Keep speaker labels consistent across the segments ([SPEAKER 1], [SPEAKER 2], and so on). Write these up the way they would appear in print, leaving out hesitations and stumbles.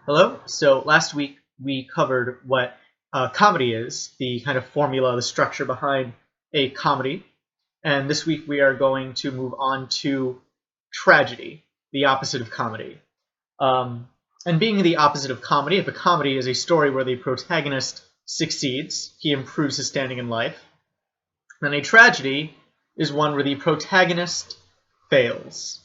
[SPEAKER 1] Hello. So last week we covered what comedy is, the kind of formula, the structure behind a comedy. And this week we are going to move on to tragedy, the opposite of comedy. Um, and being the opposite of comedy, if a comedy is a story where the protagonist succeeds, he improves his standing in life, then a tragedy is one where the protagonist fails.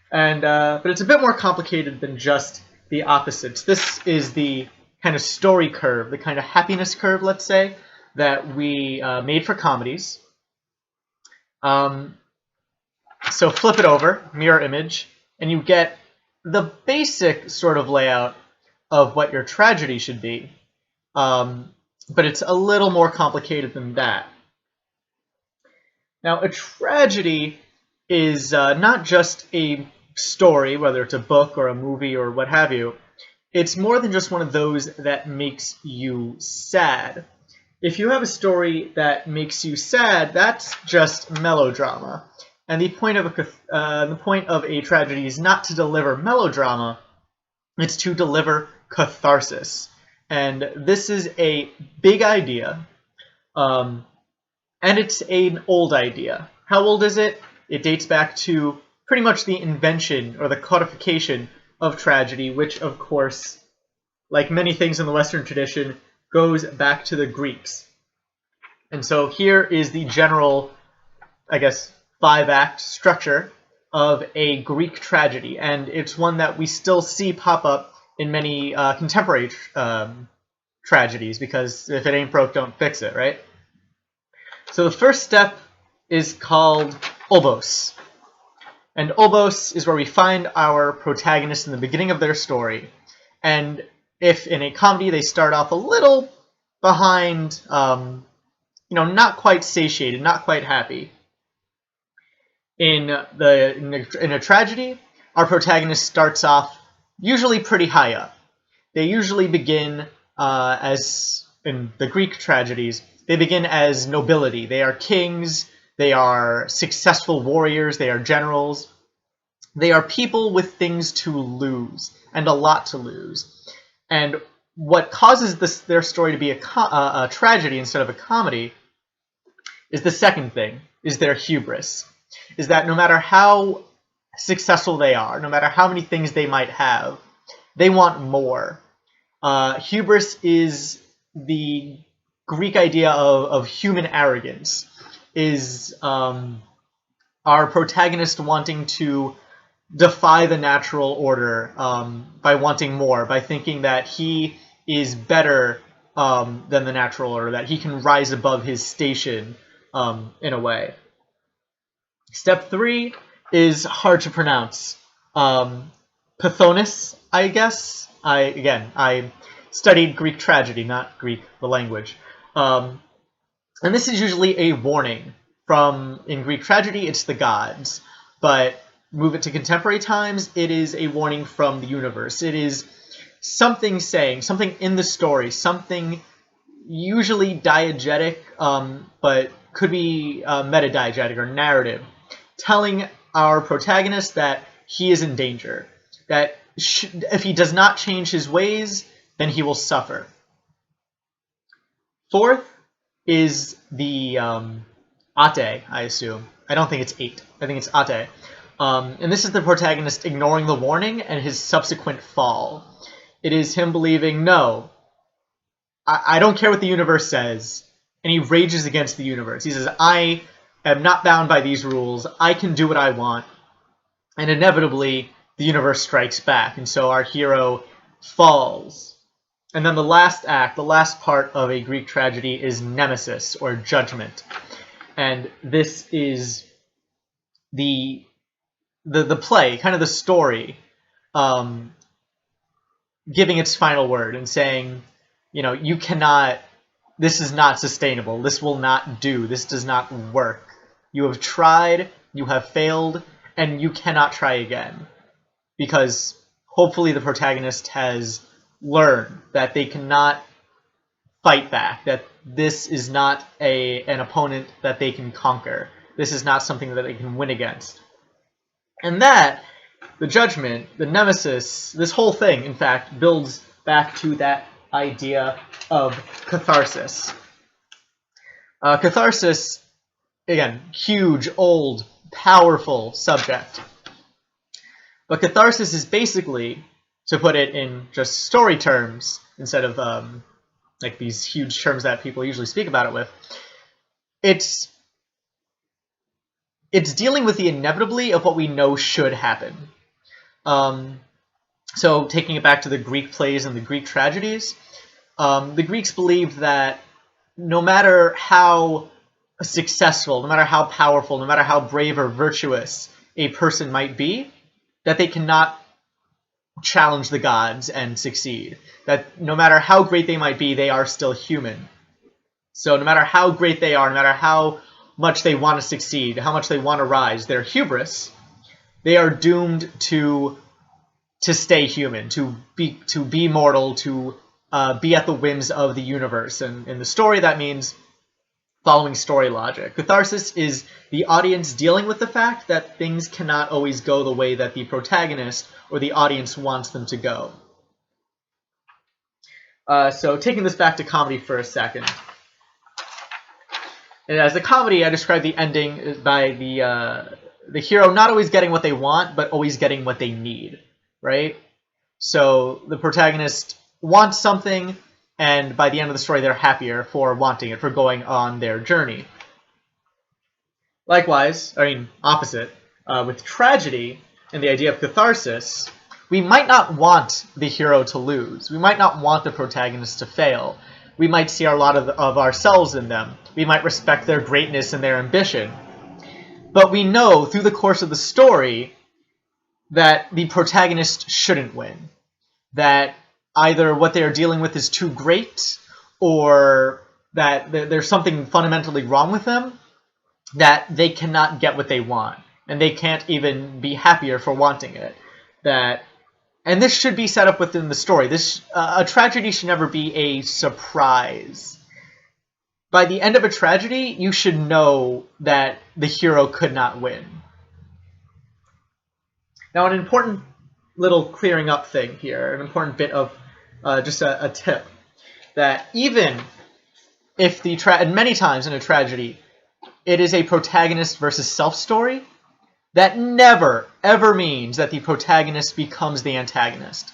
[SPEAKER 1] But it's a bit more complicated than just the opposites. This is the kind of story curve, the kind of happiness curve, let's say, that we made for comedies. So flip it over, mirror image, and you get the basic sort of layout of what your tragedy should be. But it's a little more complicated than that. Now, a tragedy is not just a story, whether it's a book or a movie or what have you. It's more than just one of those that makes you sad. If you have a story that makes you sad, that's just melodrama. And the point of a tragedy is not to deliver melodrama, it's to deliver catharsis. And this is a big idea, and it's an old idea. How old is it? It dates back to pretty much the invention or the codification of tragedy, which, of course, like many things in the Western tradition, goes back to the Greeks. And so here is the general, I guess, 5-act structure of a Greek tragedy. And it's one that we still see pop up in many contemporary tragedies, because if it ain't broke, don't fix it, right? So the first step is called obos. And obos is where we find our protagonist in the beginning of their story. And if in a comedy they start off a little behind, not quite satiated, not quite happy. In a tragedy, our protagonist starts off usually pretty high up. They usually begin as in the Greek tragedies, they begin as nobility. They are kings, they are successful warriors, they are generals. They are people with things to lose, and a lot to lose. And what causes their story to be a tragedy instead of a comedy is the second thing, is their hubris. Is that no matter how successful they are, no matter how many things they might have, they want more. Hubris is the Greek idea of human arrogance, is our protagonist wanting to defy the natural order by wanting more, by thinking that he is better than the natural order, that he can rise above his station in a way. Step 3 is hard to pronounce. Pathonis, I guess. I studied Greek tragedy, not Greek, the language. And this is usually a warning in Greek tragedy, it's the gods. But move it to contemporary times, it is a warning from the universe. It is something saying, something in the story, something usually diegetic, but could be meta-diegetic or narrative, telling our protagonist that he is in danger, that if he does not change his ways, then he will suffer. Fourth is the ate, I assume. I don't think it's 8. I think it's ate. And this is the protagonist ignoring the warning and his subsequent fall. It is him believing, no, I don't care what the universe says, and he rages against the universe. He says, I am not bound by these rules, I can do what I want, and inevitably the universe strikes back, and so our hero falls. And then the last act, the last part of a Greek tragedy is nemesis, or judgment. And this is the play, kind of the story, giving its final word and saying, you cannot, this is not sustainable, this will not do, this does not work. You have tried, you have failed, and you cannot try again. Because hopefully the protagonist has learned that they cannot fight back, that this is not an opponent that they can conquer. This is not something that they can win against. And that The judgment, the nemesis, this whole thing, in fact, builds back to that idea of catharsis. Catharsis, again, huge, old, powerful subject. But catharsis is basically, to put it in just story terms, instead of like these huge terms that people usually speak about it with, it's dealing with the inevitably of what we know should happen. So taking it back to the Greek plays and the Greek tragedies, the Greeks believed that no matter how successful, no matter how powerful, no matter how brave or virtuous a person might be, that they cannot challenge the gods and succeed. That no matter how great they might be, they are still human. So no matter how great they are, no matter how much they want to succeed, how much they want to rise, their hubris, they are doomed to stay human, to be mortal, to be at the whims of the universe. And in the story, that means following story logic. Catharsis is the audience dealing with the fact that things cannot always go the way that the protagonist or the audience wants them to go. So taking this back to comedy for a second. And as a comedy, I describe the ending by the hero not always getting what they want, but always getting what they need, right? So the protagonist wants something, and by the end of the story, they're happier for wanting it, for going on their journey. Likewise, opposite, with tragedy and the idea of catharsis, we might not want the hero to lose. We might not want the protagonist to fail. We might see a lot of ourselves in them. We might respect their greatness and their ambition. But we know through the course of the story that the protagonist shouldn't win. That either what they are dealing with is too great, or that there's something fundamentally wrong with them, that they cannot get what they want, and they can't even be happier for wanting it. And this should be set up within the story. A tragedy should never be a surprise. By the end of a tragedy, you should know that the hero could not win. Now, an important little clearing up thing here, an important bit of just a tip, that even if and many times in a tragedy, it is a protagonist versus self story, that never, ever means that the protagonist becomes the antagonist.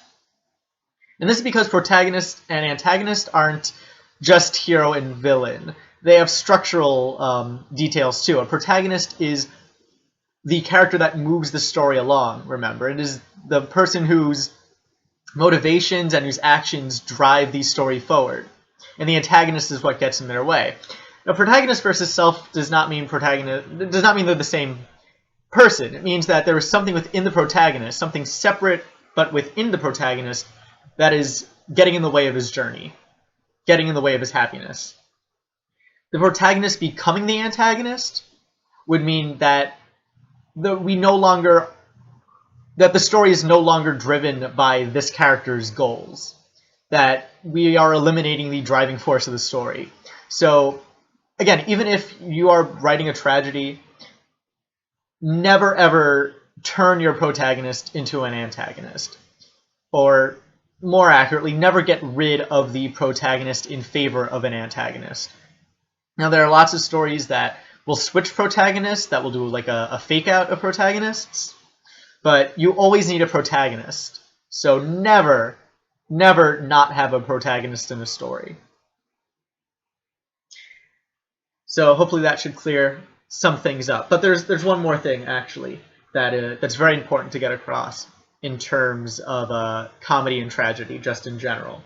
[SPEAKER 1] And this is because protagonist and antagonist aren't just hero and villain. They have structural details too. A protagonist is the character that moves the story along, remember. It is the person whose motivations and whose actions drive the story forward. And the antagonist is what gets in their way. Now, protagonist versus self does not mean they're the same person. It means that there is something within the protagonist, something separate but within the protagonist, that is getting in the way of his journey, getting in the way of his happiness. The protagonist becoming the antagonist would mean that the story is no longer driven by this character's goals, that we are eliminating the driving force of the story. So again, even if you are writing a tragedy, never ever turn your protagonist into an antagonist. Or more accurately, never get rid of the protagonist in favor of an antagonist. Now, there are lots of stories that will switch protagonists, that will do like a fake out of protagonists, but you always need a protagonist. So never, never not have a protagonist in a story. So hopefully that should clear some things up. But there's one more thing, actually, that's very important to get across in terms of comedy and tragedy, just in general.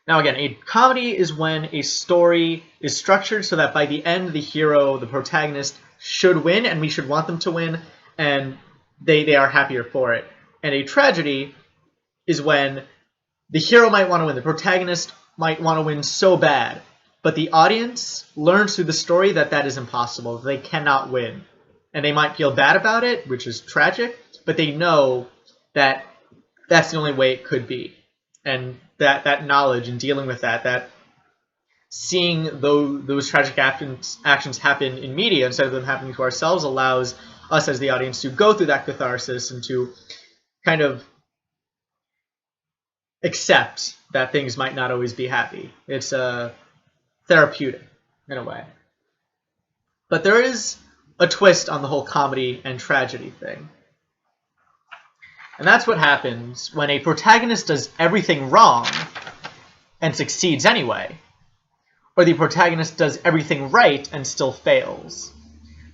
[SPEAKER 1] Now again, a comedy is when a story is structured so that by the end, the hero, the protagonist, should win, and we should want them to win, and they are happier for it. And a tragedy is when the hero might want to win, the protagonist might want to win so bad, but the audience learns through the story that that is impossible. They cannot win. And they might feel bad about it, which is tragic, but they know that that's the only way it could be. And that knowledge and dealing with that seeing those tragic actions happen in media instead of them happening to ourselves allows us as the audience to go through that catharsis and to kind of accept that things might not always be happy. It's therapeutic in a way. But there is a twist on the whole comedy and tragedy thing. And that's what happens when a protagonist does everything wrong and succeeds anyway, or the protagonist does everything right and still fails.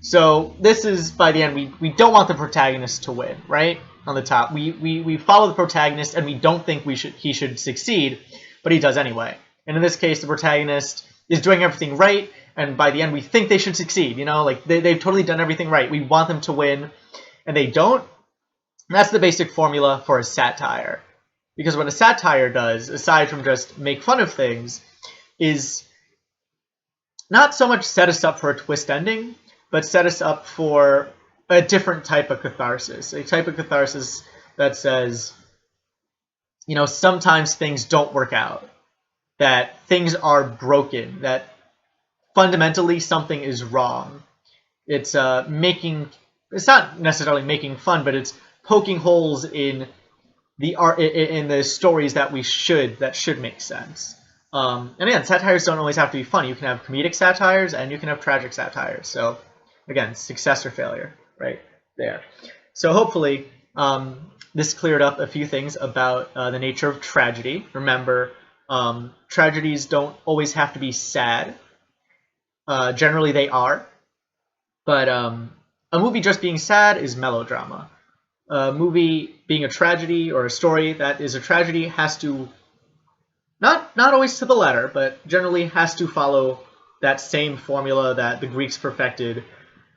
[SPEAKER 1] So this is, by the end, we don't want the protagonist to win, right? On the top. We follow the protagonist and we don't think he should succeed, but he does anyway. And in this case, the protagonist is doing everything right, and by the end we think they should succeed. You know, like they've totally done everything right. We want them to win, and they don't. And that's the basic formula for a satire. Because what a satire does, aside from just make fun of things, is not so much set us up for a twist ending, but set us up for a different type of catharsis. A type of catharsis that says, you know, sometimes things don't work out, that things are broken, that fundamentally something is wrong. It's not necessarily making fun, but it's poking holes in the art, in the stories that should make sense. And again, satires don't always have to be funny. You can have comedic satires and you can have tragic satires. So again, success or failure right there. So hopefully this cleared up a few things about the nature of tragedy. Remember, tragedies don't always have to be sad. Generally they are. But a movie just being sad is melodrama. A movie being a tragedy, or a story that is a tragedy, has to, not always to the letter, but generally has to follow that same formula that the Greeks perfected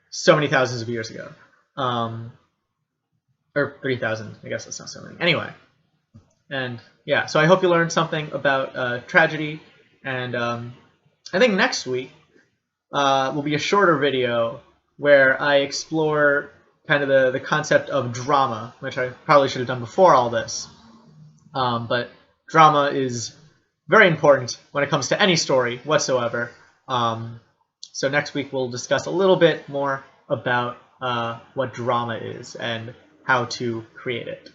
[SPEAKER 1] so many thousands of years ago. Or 3,000, I guess that's not so many. Anyway, and yeah, so I hope you learned something about tragedy, and I think next week will be a shorter video where I explore kind of the concept of drama, which I probably should have done before all this. But drama is very important when it comes to any story whatsoever. So next week we'll discuss a little bit more about what drama is and how to create it.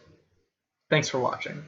[SPEAKER 1] Thanks for watching.